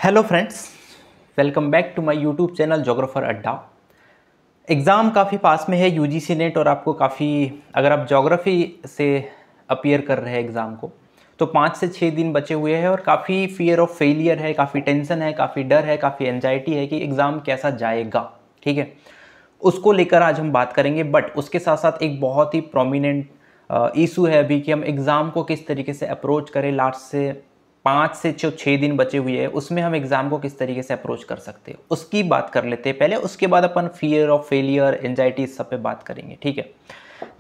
Hello friends, welcome back to my YouTube channel Geographer Adda. Exam काफ़ी पास में है यूजीसी नेट, और आपको काफ़ी, अगर आप ज्योग्राफी से अपीयर कर रहे हैं एग्ज़ाम को, तो 5 से 6 दिन बचे हुए हैं और काफ़ी फियर ऑफ फेलियर है, काफ़ी टेंशन है, काफ़ी डर है, काफ़ी एंजाइटी है कि एग्ज़ाम कैसा जाएगा। ठीक है, उसको लेकर आज हम बात करेंगे। बट उसके साथ साथ एक बहुत ही प्रोमिनेंट इशू है अभी कि हम एग्ज़ाम को किस तरीके से अप्रोच करें। लास्ट से 5 से जो 6 दिन बचे हुए हैं उसमें हम एग्ज़ाम को किस तरीके से अप्रोच कर सकते हैं, उसकी बात कर लेते हैं पहले। उसके बाद अपन फियर ऑफ फेलियर, एंजाइटी, इस सब पे बात करेंगे। ठीक है,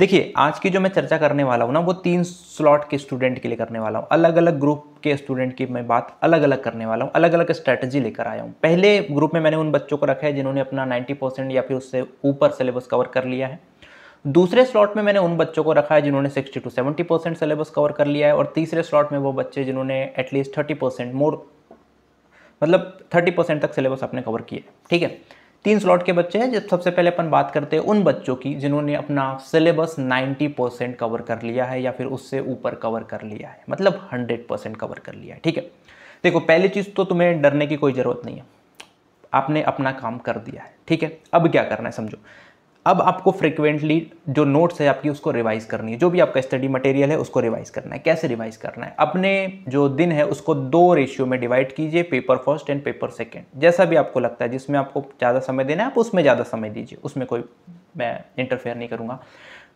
देखिए आज की जो मैं चर्चा करने वाला हूँ ना, वो 3 स्लॉट के स्टूडेंट के लिए करने वाला हूँ। अलग अलग ग्रुप के स्टूडेंट की मैं बात अलग अलग करने वाला हूँ, अलग अलग स्ट्रैटेजी लेकर आया हूँ। पहले ग्रुप में मैंने उन बच्चों को रखा है जिन्होंने अपना 90% या फिर उससे ऊपर सिलेबस कवर कर लिया है। दूसरे स्लॉट में मैंने उन बच्चों को रखा है जिन्होंने 60 to 70% सिलेबस कवर कर लिया है, और तीसरे स्लॉट में वो बच्चे जिन्होंने एटलीस्ट 30% मोर, मतलब 30% तक सिलेबस अपने कवर किया है। ठीक है, 3 स्लॉट के बच्चे हैं। जब सबसे पहले अपन बात करते हैं उन बच्चों की जिन्होंने अपना सिलेबस 90% कवर कर लिया है या फिर उससे ऊपर कवर कर लिया है, मतलब 100% कवर कर लिया है। ठीक है, देखो पहली चीज़ तो तुम्हें डरने की कोई ज़रूरत नहीं है, आपने अपना काम कर दिया है। ठीक है, अब क्या करना है समझो। अब आपको फ्रिक्वेंटली जो नोट्स है आपकी उसको रिवाइज करनी है, जो भी आपका स्टडी मटेरियल है उसको रिवाइज करना है। कैसे रिवाइज करना है? अपने जो दिन है उसको 2 रेशियो में डिवाइड कीजिए, paper first and paper second. जैसा भी आपको लगता है जिसमें आपको ज़्यादा समय देना है आप उसमें ज़्यादा समय दीजिए, उसमें कोई मैं इंटरफेयर नहीं करूँगा।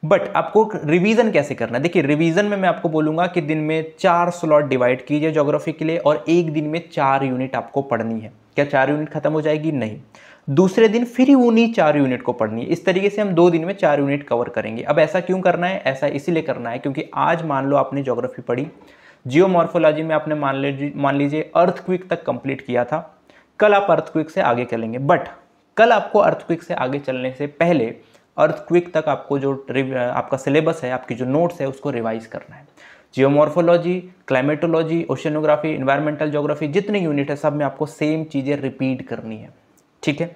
बट आपको रिवीजन कैसे करना है? देखिए रिवीजन में मैं आपको बोलूँगा कि दिन में 4 स्लॉट डिवाइड कीजिए ज्योग्राफी के लिए, और एक दिन में 4 यूनिट आपको पढ़नी है। क्या 4 यूनिट खत्म हो जाएगी? नहीं, दूसरे दिन फिर उन्हीं 4 यूनिट को पढ़नी है। इस तरीके से हम 2 दिन में 4 यूनिट कवर करेंगे। अब ऐसा क्यों करना है? ऐसा इसीलिए करना है क्योंकि आज मान लो आपने ज्योग्राफी पढ़ी, जियोमॉर्फोलॉजी में आपने मान लीजिए अर्थक्वेक तक कंप्लीट किया था। कल आप अर्थक्वेक से आगे चलेंगे, बट कल आपको अर्थक्वेक से आगे चलने से पहले अर्थक्वेक तक आपको जो आपका सिलेबस है, आपकी जो नोट्स है उसको रिवाइज करना है। Geomorphology, climatology, oceanography, environmental geography, जितने यूनिट है सब में आपको सेम चीज़ें रिपीट करनी है। ठीक है,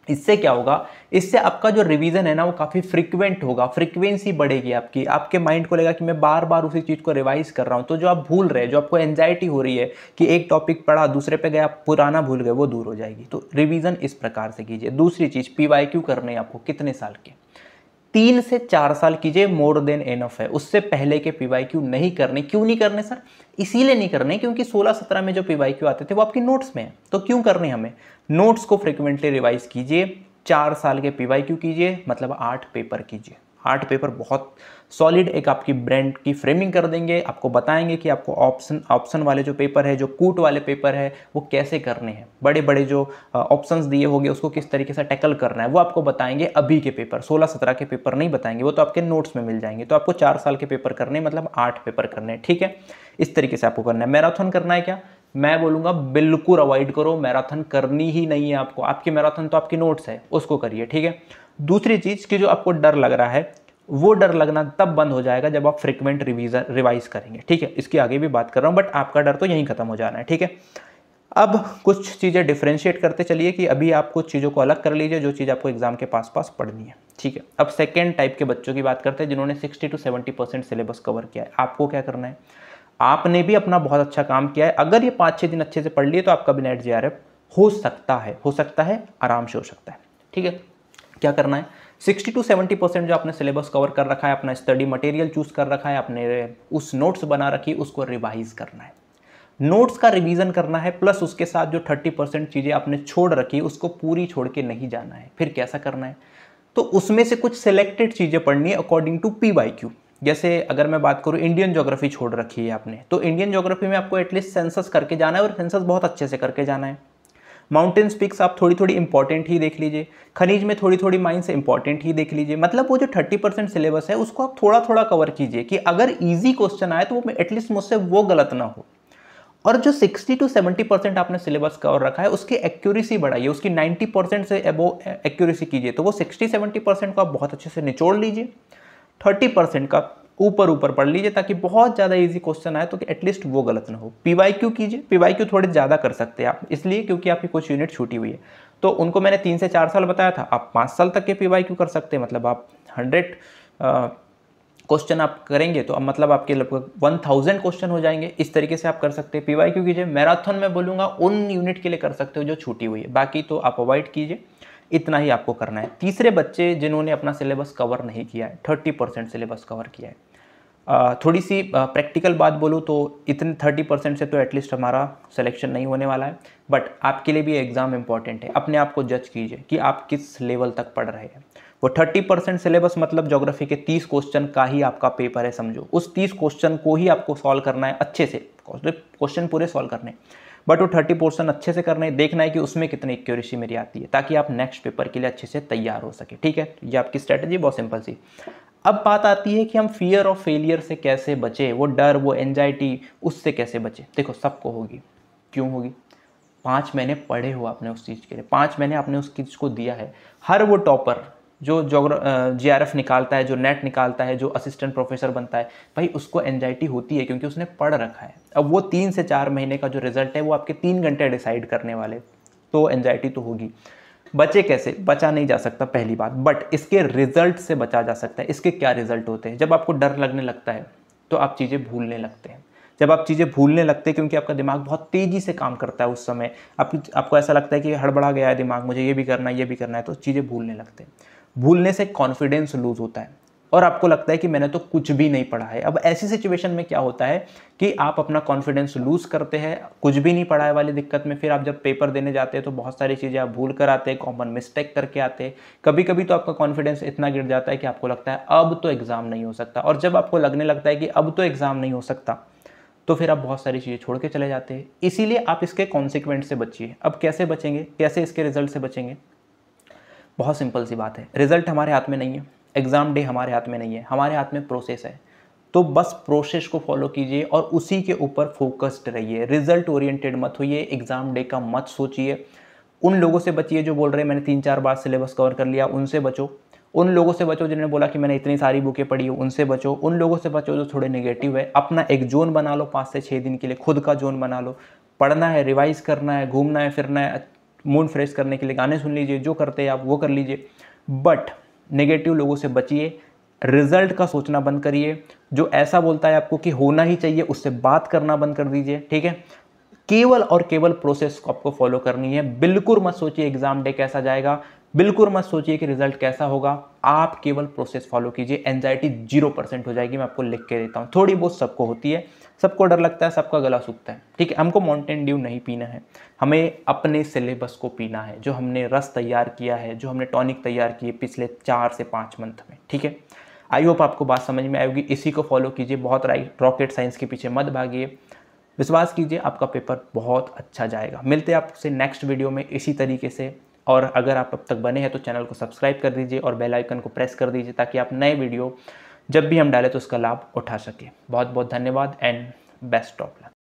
इससे क्या होगा? इससे आपका जो रिवीजन है ना वो काफ़ी फ्रीक्वेंट होगा, फ्रीक्वेंसी बढ़ेगी आपकी। आपके माइंड को लगेगा कि मैं बार बार उसी चीज़ को रिवाइज कर रहा हूँ, तो जो आप भूल रहे हैं, जो आपको एंजाइटी हो रही है कि एक टॉपिक पढ़ा दूसरे पे गया पुराना भूल गए, वो दूर हो जाएगी। तो रिवीजन इस प्रकार से कीजिए। दूसरी चीज़, पीवाईक्यू करने आपको कितने साल के? 3 से 4 साल कीजिए, मोर देन एनफ है। उससे पहले के पीवाईक्यू नहीं करने। क्यों नहीं करने सर? इसीलिए नहीं करने क्योंकि 16-17 में जो पीवाईक्यू आते थे वो आपकी नोट्स में है, तो क्यों करने हमें? नोट्स को फ्रिक्वेंटली रिवाइज कीजिए, 4 साल के पीवाईक्यू कीजिए, मतलब 8 पेपर कीजिए। 8 पेपर बहुत सॉलिड एक आपकी ब्रांड की फ्रेमिंग कर देंगे। आपको बताएंगे कि आपको ऑप्शन वाले जो पेपर है, जो कूट वाले पेपर है, वो कैसे करने हैं। बड़े बड़े जो ऑप्शंस दिए होंगे उसको किस तरीके से टैकल करना है वो आपको बताएंगे। अभी के पेपर 16-17 के पेपर नहीं बताएंगे, वो तो आपके नोट्स में मिल जाएंगे। तो आपको 4 साल के पेपर करने, मतलब 8 पेपर करने। ठीक है, इस तरीके से आपको करना है। मैराथन करना है क्या? मैं बोलूँगा बिल्कुल अवॉइड करो, मैराथन करनी ही नहीं है आपको। आपकी मैराथन तो आपकी नोट्स है, उसको करिए। ठीक है, दूसरी चीज़ कि जो आपको डर लग रहा है वो डर लगना तब बंद हो जाएगा जब आप फ्रिक्वेंट रिवाइज करेंगे। ठीक है, इसकी आगे भी बात कर रहा हूँ, बट आपका डर तो यहीं खत्म हो जाना है। ठीक है, अब कुछ चीज़ें डिफ्रेंशिएट करते चलिए कि अभी आप कुछ चीज़ों को अलग कर लीजिए जो चीज़ आपको एग्जाम के पास पास पढ़नी है। ठीक है, अब सेकेंड टाइप के बच्चों की बात करते हैं जिन्होंने 60 to 70% सिलेबस कवर किया है। आपको क्या करना है? आपने भी अपना बहुत अच्छा काम किया है। अगर ये 5-6 दिन अच्छे से पढ़ लिए तो आपका भी नेट JRF हो सकता है, आराम से हो सकता है। ठीक है, क्या करना है? 60 to 70% जो आपने सिलेबस कवर कर रखा है, अपना स्टडी मटेरियल चूज कर रखा है, आपने उस नोट्स बना रखी, उसको रिवाइज करना है। नोट्स का रिवीजन करना है, प्लस उसके साथ जो 30% चीज़ें आपने छोड़ रखी उसको पूरी छोड़ के नहीं जाना है। फिर कैसा करना है? तो उसमें से कुछ सिलेक्टेड चीज़ें पढ़नी है अकॉर्डिंग टू पीवाईक्यू। जैसे अगर मैं बात करूँ, इंडियन ज्योग्राफी छोड़ रखी है आपने, तो इंडियन ज्योग्राफी में आपको एटलीस्ट सेंसस करके जाना है, और सेंसस बहुत अच्छे से करके जाना है। माउंटेन्स पिक्स आप थोड़ी थोड़ी इंपॉर्टेंट ही देख लीजिए, खनिज में थोड़ी थोड़ी माइंस इंपॉर्टेंट ही देख लीजिए। मतलब वो जो 30% सिलेबस है उसको आप थोड़ा थोड़ा कवर कीजिए कि अगर इजी क्वेश्चन आए तो वो एटलीस्ट मुझसे वो गलत ना हो। और जो 60 to 70% आपने सिलेबस कवर रखा है उसकी एक्यूरेसी बढ़ाइए, उसकी 90% से अबो एक्यूरेसी कीजिए। तो वो 60-70% को आप बहुत अच्छे से निचोड़ लीजिए, 30% का ऊपर ऊपर पढ़ लीजिए ताकि बहुत ज़्यादा इजी क्वेश्चन आए तो कि एटलीस्ट वो गलत ना हो। पीवाईक्यू कीजिए, पीवाईक्यू थोड़े ज़्यादा कर सकते हैं आप, इसलिए क्योंकि आपकी कुछ यूनिट छूटी हुई है। तो उनको मैंने 3 से 4 साल बताया था, आप 5 साल तक के पीवाईक्यू कर सकते हैं, मतलब आप 100 क्वेश्चन आप करेंगे तो अब मतलब आपके लगभग 1000 क्वेश्चन हो जाएंगे। इस तरीके से आप कर सकते हैं। पीवाईक्यू कीजिए। मैराथन में बोलूँगा उन यूनिट के लिए कर सकते हो जो छूटी हुई है, बाकी तो आप अवॉइड कीजिए। इतना ही आपको करना है। तीसरे बच्चे जिन्होंने अपना सिलेबस कवर नहीं किया है, 30% सिलेबस कवर किया है, थोड़ी सी प्रैक्टिकल बात बोलूँ तो इतने 30% से तो एटलीस्ट हमारा सिलेक्शन नहीं होने वाला है। बट आपके लिए भी एग्ज़ाम इंपॉर्टेंट है। अपने आप को जज कीजिए कि आप किस लेवल तक पढ़ रहे हैं। वो 30% सिलेबस मतलब ज्योग्राफी के 30 क्वेश्चन का ही आपका पेपर है समझो। उस 30 क्वेश्चन को ही आपको सॉल्व करना है अच्छे से, क्वेश्चन पूरे सॉल्व करने, बट वो 30% अच्छे से करना है। देखना है कि उसमें कितनी एक्यूरेसी मेरी आती है, ताकि आप नेक्स्ट पेपर के लिए अच्छे से तैयार हो सके। ठीक है, ये आपकी स्ट्रैटेजी बहुत सिंपल सी। अब बात आती है कि हम फियर ऑफ फेलियर से कैसे बचे, वो डर, वो एंजाइटी, उससे कैसे बचे। देखो सबको होगी। क्यों होगी? 5 महीने पढ़े हो आपने उस चीज़ के लिए, 5 महीने आपने उस चीज़ को दिया है। हर वो टॉपर जो GRF निकालता है, जो नेट निकालता है, जो असिस्टेंट प्रोफेसर बनता है, भाई उसको एंजाइटी होती है क्योंकि उसने पढ़ रखा है। अब वो 3 से 4 महीने का जो रिजल्ट है वो आपके 3 घंटे डिसाइड करने वाले, तो एंजाइटी तो होगी। बचे कैसे? बचा नहीं जा सकता पहली बात, बट इसके रिजल्ट से बचा जा सकता है। इसके क्या रिजल्ट होते हैं? जब आपको डर लगने लगता है तो आप चीज़ें भूलने लगते हैं। जब आप चीज़ें भूलने लगते हैं क्योंकि आपका दिमाग बहुत तेज़ी से काम करता है उस समय, आपको ऐसा लगता है कि हड़बड़ा गया है दिमाग, मुझे ये भी करना है, ये भी करना है, तो चीज़ें भूलने लगते हैं। भूलने से कॉन्फिडेंस लूज होता है और आपको लगता है कि मैंने तो कुछ भी नहीं पढ़ा है। अब ऐसी सिचुएशन में क्या होता है कि आप अपना कॉन्फिडेंस लूज करते हैं, कुछ भी नहीं पढ़ा है वाली दिक्कत में। फिर आप जब पेपर देने जाते हैं तो बहुत सारी चीज़ें आप भूल कर आते हैं, कॉमन मिस्टेक करके आते हैं। कभी कभी तो आपका कॉन्फिडेंस इतना गिर जाता है कि आपको लगता है अब तो एग्ज़ाम नहीं हो सकता, और जब आपको लगने लगता है कि अब तो एग्ज़ाम नहीं हो सकता तो फिर आप बहुत सारी चीज़ें छोड़ के चले जाते हैं। इसीलिए आप इसके कॉन्सिक्वेंस से बचिए। अब कैसे बचेंगे, कैसे इसके रिजल्ट से बचेंगे? बहुत सिंपल सी बात है। रिजल्ट हमारे हाथ में नहीं है, एग्ज़ाम डे हमारे हाथ में नहीं है, हमारे हाथ में प्रोसेस है। तो बस प्रोसेस को फॉलो कीजिए और उसी के ऊपर फोकस्ड रहिए। रिजल्ट ओरिएंटेड मत होइए, एग्ज़ाम डे का मत सोचिए। उन लोगों से बचिए जो बोल रहे हैं मैंने 3-4 बार सिलेबस कवर कर लिया, उनसे बचो। उन लोगों से बचो जिन्होंने बोला कि मैंने इतनी सारी बुकें पढ़ी हो, उनसे बचो। उन लोगों से बचो जो थोड़े नेगेटिव है। अपना एक जोन बना लो, 5 से 6 दिन के लिए खुद का जोन बना लो। पढ़ना है, रिवाइज करना है, घूमना है, फिरना है, मूड फ्रेश करने के लिए गाने सुन लीजिए, जो करते हैं आप वो कर लीजिए, बट नेगेटिव लोगों से बचिए। रिजल्ट का सोचना बंद करिए। जो ऐसा बोलता है आपको कि होना ही चाहिए, उससे बात करना बंद कर दीजिए। ठीक है, केवल और केवल प्रोसेस को आपको फॉलो करनी है। बिल्कुल मत सोचिए एग्जाम डे कैसा जाएगा, बिल्कुल मत सोचिए कि रिजल्ट कैसा होगा। आप केवल प्रोसेस फॉलो कीजिए, एंजाइटी 0% हो जाएगी। मैं आपको लिख के देता हूँ। थोड़ी बहुत सबको होती है, सबको डर लगता है, सबका गला सूखता है। ठीक है, हमको माउंटेन ड्यू नहीं पीना है, हमें अपने सिलेबस को पीना है, जो हमने रस तैयार किया है, जो हमने टॉनिक तैयार की है पिछले 4 से 5 मंथ में। ठीक है, आई होप आपको बात समझ में आएगी। इसी को फॉलो कीजिए, बहुत रॉकेट साइंस के पीछे मत भागिए। विश्वास कीजिए आपका पेपर बहुत अच्छा जाएगा। मिलते हैं आपसे नेक्स्ट वीडियो में इसी तरीके से। और अगर आप अब तक बने हैं तो चैनल को सब्सक्राइब कर दीजिए और बेल आइकन को प्रेस कर दीजिए, ताकि आप नए वीडियो जब भी हम डालें तो उसका लाभ उठा सकें। बहुत बहुत धन्यवाद एंड बेस्ट ऑफ लक।